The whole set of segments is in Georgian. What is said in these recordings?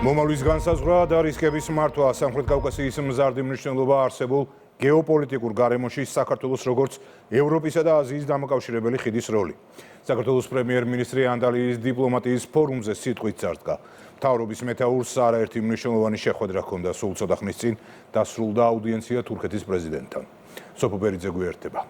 მომავლის განსაზღვრა და რისკების მართვა სამხრეთ კავკასიის მზარდი მნიშვნელობა არსებულ გეოპოლიტიკურ გარემოში საქართველოს როგორც ევროპისა და აზიის დამაკავშირებელი ხიდის როლი. საქართველოს პრემიერ-მინისტრი ანდალიის დიპლომატიის ფორუმზე სიტყვით წარდგა. მთავრობის მეთაურს არაერთი მნიშვნელოვანი შეხვედრა ჰქონდა სულ ცოტა ხნის წინ დასრულდა აუდიენცია თურქეთის პრეზიდენტთან. სოფო ბერიძე გვერდება.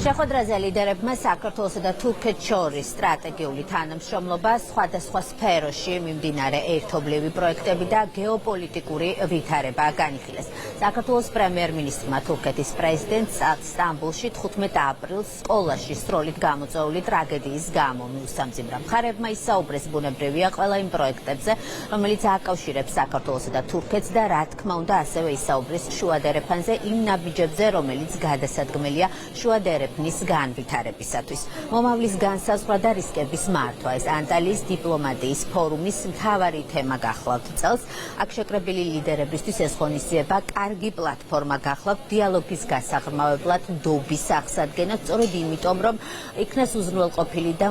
შეხვედრაზე ლიდერებმა საქართველოსა და თურქეთს შორის სტრატეგიული თანამშრომლობა, სხვადასხვა სფეროში მიმდინარე ერთობლივი პროექტები და გეოპოლიტიკური ვითარება განიხილეს. საქართველოს პრემიერ-მინისტრმა თურქეთის პრეზიდენტს სტამბოლში 15 აპრილს სკოლაში სროლით გამოწვეული ტრაგედიის გამო მიუსამძიმრა. მხარეებმა ისაუბრეს ბუნებრივია ყველა იმ პროექტებზე, რომელიც აკავშირებს საქართველოსა და თურქეთს და რა თქმა უნდა ასევე ისაუბრეს შუადერეფანზე იმ ნაბიჯებზე, რომელიც გადასადგმელია შუადერეფნის განვითარებისათვის. მომავლის განსაზღვრა და რისკების მართვა ეს ანტალიის დიპლომატიის ფორუმის მთავარი თემა გახლავთ წელს. აქ შეკრებილი ლიდერებისთვის ეს ღონისძიება კარგი პლატფორმა გახლავთ დიალოგის გასაღრმავებლად, დობის აღსადგენად, სწორედ იმიტომ, რომ იქნეს უზრუნველყოფილი და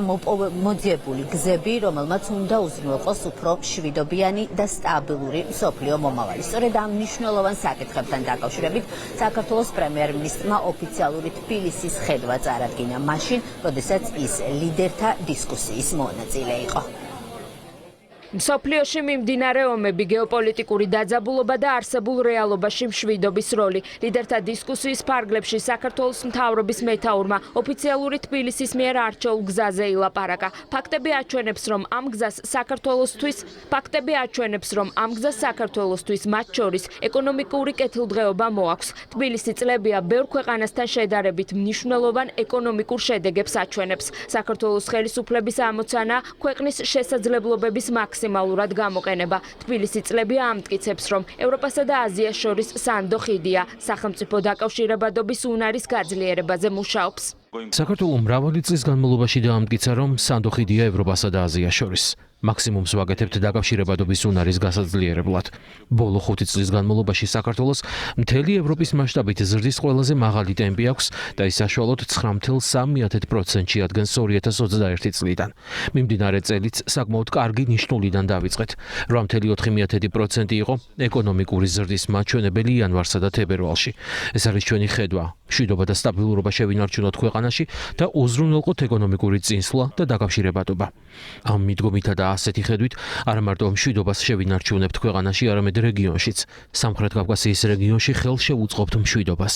მოძიებული გზები, რომელმაც უნდა უზრუნველყოს უფრო მშვიდობიანი და სტაბილური მსოფლიო მომავალი. სწორედ ამ მნიშვნელოვან საკითხებთან დაკავშირებით საქართველოს პრემიერ-მინისტრმა ოფიციალური თბილისის ხედვა წარადგინა მაშინ, როდესაც ის ლიდერთა დისკუსიის მონაწილე იყო. მსოფლიოში მიმდინარე ომები, გეოპოლიტიკური დაძაბულობა და არსებულ რეალობაში მშვიდობის როლი. ლიდერთა დისკუსიის ფარგლებში საქართველოს მთავრობის მეთაურმა ოფიციალური თბილისის მიერ არჩეულ გზაზე ილაპარაკა. ფაქტები აჩვენებს, რომ ამ გზას საქართველოსთვის მათ შორის ეკონომიკური კეთილდღეობა მოაქვს. თბილისი წლებია ბევრ ქვეყანასთან შედარებით მნიშვნელოვან ეკონომიკურ შედეგებს აჩვენებს. საქართველოს ხელისუფლების ამოცანა ქვეყნის შესაძლებლობების მაქსიმალურად გამოყენება. თბილისი წლებია ამტკიცებს, რომ ევროპასა და აზიას შორის სანდო ხიდია, სახელმწიფო დაკავშირებადობის უნარის გაძლიერებაზე მუშაობს. საქართველოს მრავალი წლის განმავლობაში დაამტკიცა, რომ სანდო ხიდია ევროპასა და აზიას შორის. მაქსიმუმს ვაკეთებთ დაკავშირებადობის უნარის გასაძლიერებლად. ბოლო 5 წლის განმავლობაში საქართველოს მთელი ევროპის მასშტაბით ზრდის ყველაზე მაღალი ტემპი აქვს და ის საშუალოდ 9.3%-ში ადგენს 2021 წლიდან. მიმდინარე წელიც საკმაოდ კარგი ნიშნულიდან დავიწყეთ. 8.4% იყო ეკონომიკური ზრდის მაჩვენებელი იანვარსა და თებერვალში. ეს არის ჩვენი ხედვა. მშვიდობა და სტაბილურობა შევინარჩუნოთ ქვეყანაში და უზრუნველყოთ ეკონომიკური წინსვლა და დაკავშირებადობა. ამ მიდგომითა და ასეთი ხედვით არა მარტო მშვიდობას შევინარჩუნებთ ქვეყანაში, არამედ რეგიონშიც. სამხრეთ კავკასიის რეგიონში ხელშეუწყობთ მშვიდობას.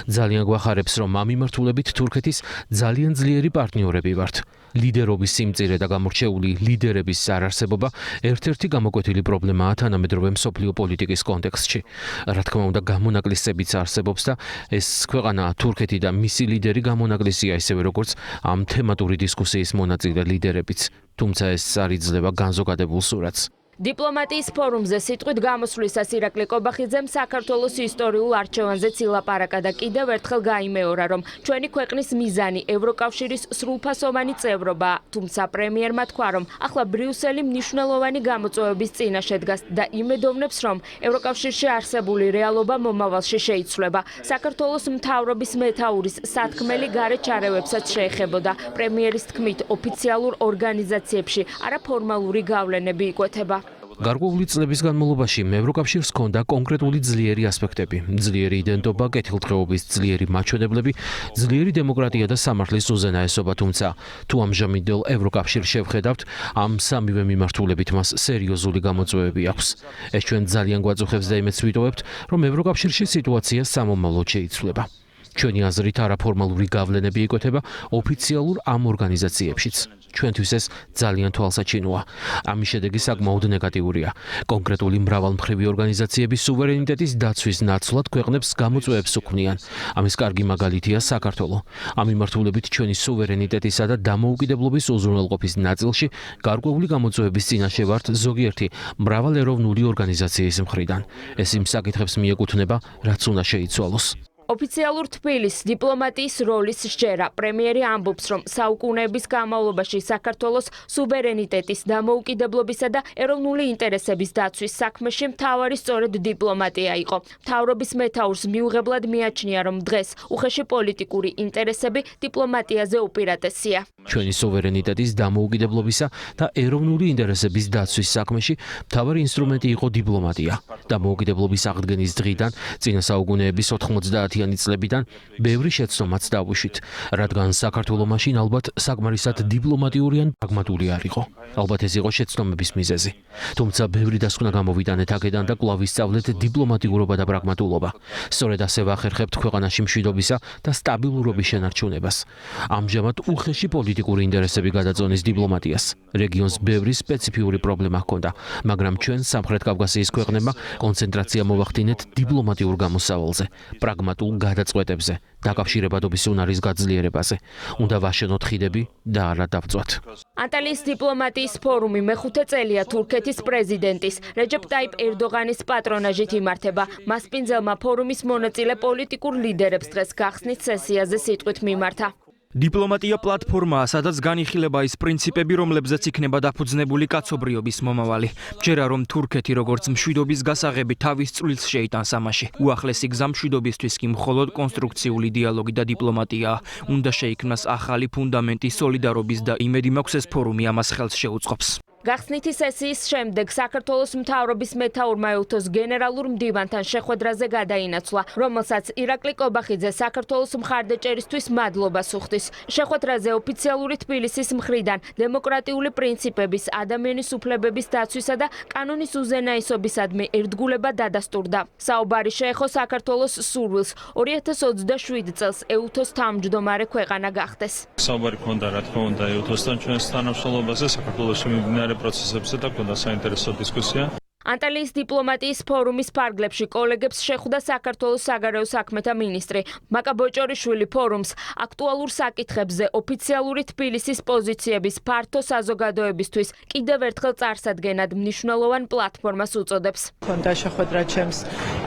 ძალიან გვახარებს, რომ ამ მიმართულებით თურქეთის ძალიან ძლიერი პარტნიორები ვართ. ლიდერობის სიმწირე და გამორჩეული ლიდერების არარსებობა ერთ-ერთი გამოკვეთილი პრობლემაა თანამედროვე მსოფლიო პოლიტიკის კონტექსტში. რა თქმა უნდა, გამონაკლისებიც არსებობს და ეს ქვეყანა თურქეთი და მისი ლიდერი გამონაკლისია ისევე როგორც ამ თემატური დისკუსიის მონაწილე ლიდერებიც. თუმცა ეს არ იძლევა განზოგადებულ სურათს. დიპლომატიის ფორუმზე სიტყვით გამოსვლისას ირაკლი კობახიძემ საქართველოს ისტორიულ არჩევანზეც ილაპარაკა და კიდევ ერთხელ გაიმეორა, რომ ჩვენი ქვეყნის მიზანი ევროკავშირის სრულფასოვანი წევრობაა. თუმცა პრემიერმა თქვა, რომ ახლა ბრიუსელი მნიშვნელოვანი გამოწვევების წინაშე დგას და იმედოვნებს, რომ ევროკავშირში არსებული რეალობა მომავალში შეიცვლება. საქართველოს მთავრობის მეთაურის სათქმელი გარე ჩარევებსაც შეეხებოდა. პრემიერის თქმით, ოფიციალურ ორგანიზაციებში არაფორმალური გავლენები იკვეთება. გარკვეული წლების განმავლობაში ევროკავშირს ჰქონდა კონკრეტული ძლიერი ასპექტები, ძლიერი იდენტობა, კეთილდღეობის ძლიერი მაჩვენებლები, ძლიერი დემოკრატია და სამართლის უზენაესობა, თუმცა თუ ამჟამინდელ ევროკავშირს შევხედავთ, ამ სამივე მიმართულებით მას სერიოზული გამოწვევები აქვს. ეს ჩვენ ძალიან გვაწუხებს და იმედს ვიტოვებთ, რომ ევროკავშირში სიტუაცია სამომავლოდ შეიცვლება. ჩვენი აზრით არაფორმალური გავლენები იკვეთება ოფიციალურ ამ ორგანიზაციებშიც. ჩვენთვის ეს ძალიან თვალსაჩინოა. ამის შედეგი საკმაოდ ნეგატიურია. კონკრეტული მრავალმხრივი ორგანიზაციების სუვერენიტეტის დაცვის ნაცვლად ქვეყნებს გამოწვევებს უქმნიან. ამის კარგი მაგალითია საქართველო. ამ მიმართულებით ჩვენი სუვერენიტეტისა და დამოუკიდებლობის უზრუნველყოფის ნაწილში გარკვეული გამოწვევების წინაშე ვართ ზოგიერთი მრავალეროვნული ორგანიზაციის მხრიდან. ეს იმ საკითხებს მიეკუთვნება, რაც უნდა შეიცვალოს. ოფიციალურ თბილისს დიპლომატიის როლის სჯერა. პრემიერი ამბობს, რომ საუკუნეების განმავლობაში საქართველოს სუვერენიტეტის დამოუკიდებლობისა და ეროვნული ინტერესების დაცვის საქმეში მთავარი სწორედ დიპლომატია იყო. მთავრობის მეთაურს მიუღებლად მიაჩნია, რომ დღეს უხეში პოლიტიკური ინტერესები დიპლომატიაზე უპირატესია. ჩვენი სუვერენიტეტის დამოუკიდებლობისა და ეროვნული ინტერესების დაცვის საქმეში მთავარი ინსტრუმენტი იყო დიპლომატია. დამოუკიდებლობის აღდგენის დღიდან წინა საუკუნეების 90-იანი წლებიდან ბევრი შეცდომაც დავუშვით, რადგან საქართველო მაშინ ალბათ საკმარისად დიპლომატიური ან პრაგმატული არ იყო. ალბათ ეს იყო შეცდომების მიზეზი. თუმცა ბევრი დასკვნა გამოვიტანეთ აქედან და კვლავ ვისწავლეთ დიპლომატიურობა და პრაგმატულობა. სწორედ ასე ვახერხებთ ქვეყანაში მშვიდობისა და სტაბილურობის შენარჩუნებას. ამჟამად უხეში პოლიტიკური ინტერესები გადაწონის დიპლომატიას. რეგიონს ბევრი სპეციფიური პრობლემა ჰქონდა, მაგრამ ჩვენ სამხრეთ კავკასიის ქვეყნებმა კონცენტრაცია მოვახდინეთ დიპლომატიურ გამოსავალზე, პრაგმატულ გადაწყვეტებზე, დაკავშირებადობის უნარის გაძლიერებაზე. უნდა ვაშენოთ ხიდები და არა დავწვათ. ანტალიის დიპლომატიის ფორუმი მეხუთე წელია თურქეთის პრეზიდენტის რეჯეპ ტაიპ ერდოღანის პატრონაჟით იმართება. მასპინძელმა ფორუმის მონაწილე პოლიტიკურ ლიდერებს დღეს გახსნით სესიაზე სიტყვით მიმართა. დიპლომატია პლატფორმაა, სადაც განიხილება ის პრინციპები, რომლებზეც იქნება დაფუძნებული კაცობრიობის მომავალი. მჯერა რომ თურქეთი როგორც მშვიდობის გასაღები თავის წვლილს შეიტანს ამაში. უახლესი გზა მშვიდობისთვის კი მხოლოდ კონსტრუქციული დიალოგი და დიპლომატიაა. უნდა შეიქმნას ახალი ფუნდამენტი სოლიდარობის და იმედი მაქვს ეს ფორუმი ამას ხელს შეუწყობს. გახსნითი სესიის შემდეგ საქართველოს მთავრობის მეთაურმა ეუთოს გენერალურ მდივანთან შეხვედრაზე გადაინაცვლა, რომელსაც ირაკლი კობახიძე საქართველოს მხარდაჭერისთვის მადლობას უხდის. შეხვედრაზე ოფიციალური თბილისის მხრიდან დემოკრატიული პრინციპების, ადამიანის უფლებების დაცვისა და კანონის უზენაესობისადმი ერთგულება დადასტურდა. საუბარი შეეხო საქართველოს სურვილს 2027 წელს ეუთოს თავმჯდომარე ქვეყანა გახდეს. საუბარი ქონდა რა თქმა უნდა ეუთოსთან ჩვენს თანამშრომლობაზე საქართველოში მიმდინარე პროცესებზე და ქონდა საინტერესო დისკუსია. ანტალიის დიპლომატიის ფორუმის ფარგლებში კოლეგებს შეხვდა საქართველოს საგარეო საქმეთა მინისტრი მაკა ბოჭორიშვილი. ფორუმს აქტუალურ საკითხებზე ოფიციალური თბილისის პოზიციების ფართო საზოგადოებისთვის კიდევ ერთხელ წარსადგენად მნიშვნელოვან პლატფორმას უწოდებს. ქონდა შეხვედრა ჩემს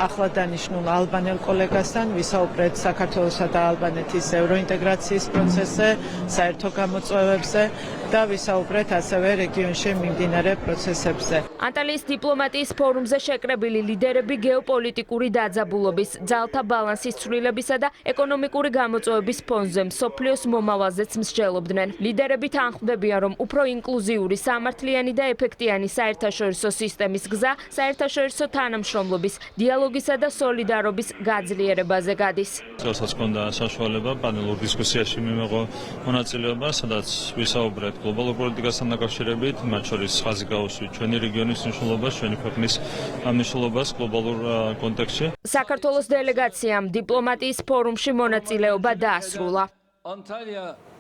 ახლა დანიშნულ ალბანელ კოლეგასთან, ვისაუბრეთ საქართველოსა და ალბანეთის ევროინტეგრაციის პროცესზე, საერთო გამოწვევებზე და ვისაუბრეთ ასევე რეგიონში მიმდინარე პროცესებზე. ანტალიის დიპლომატიის ფორუმზე შეკრებილი ლიდერები გეოპოლიტიკური დაძაბულობის, ძალთა ბალანსის ცვლილებისა და ეკონომიკური გამოწვევების ფონზე მსოფლიოს მომავალზეც მსჯელობდნენ. ლიდერები თანხმდებიან, რომ უფრო ინკლუზიური, სამართლიანი და ეფექტიანი საერთაშორისო სისტემის გზა საერთაშორისო თანამშრომლობის, დიალოგისა და სოლიდარობის გაძლიერებაზე გადის. როდესაც ქონდა საშუალება პანელურ დისკუსიაში მიმეღო მონაწილეობა, სადაც ვისაუბრეთ გლობალურ პოლიტიკასთან დაკავშირებით, მათ შორის ხაზი გაუსვით ჩვენი რეგიონის მნიშვნელობას, ჩვენი ქვეყნის მნიშვნელობას გლობალურ კონტექსტში. საქართველოს დელეგაციამ დიპლომატიის ფორუმში მონაწილეობა დაასრულა.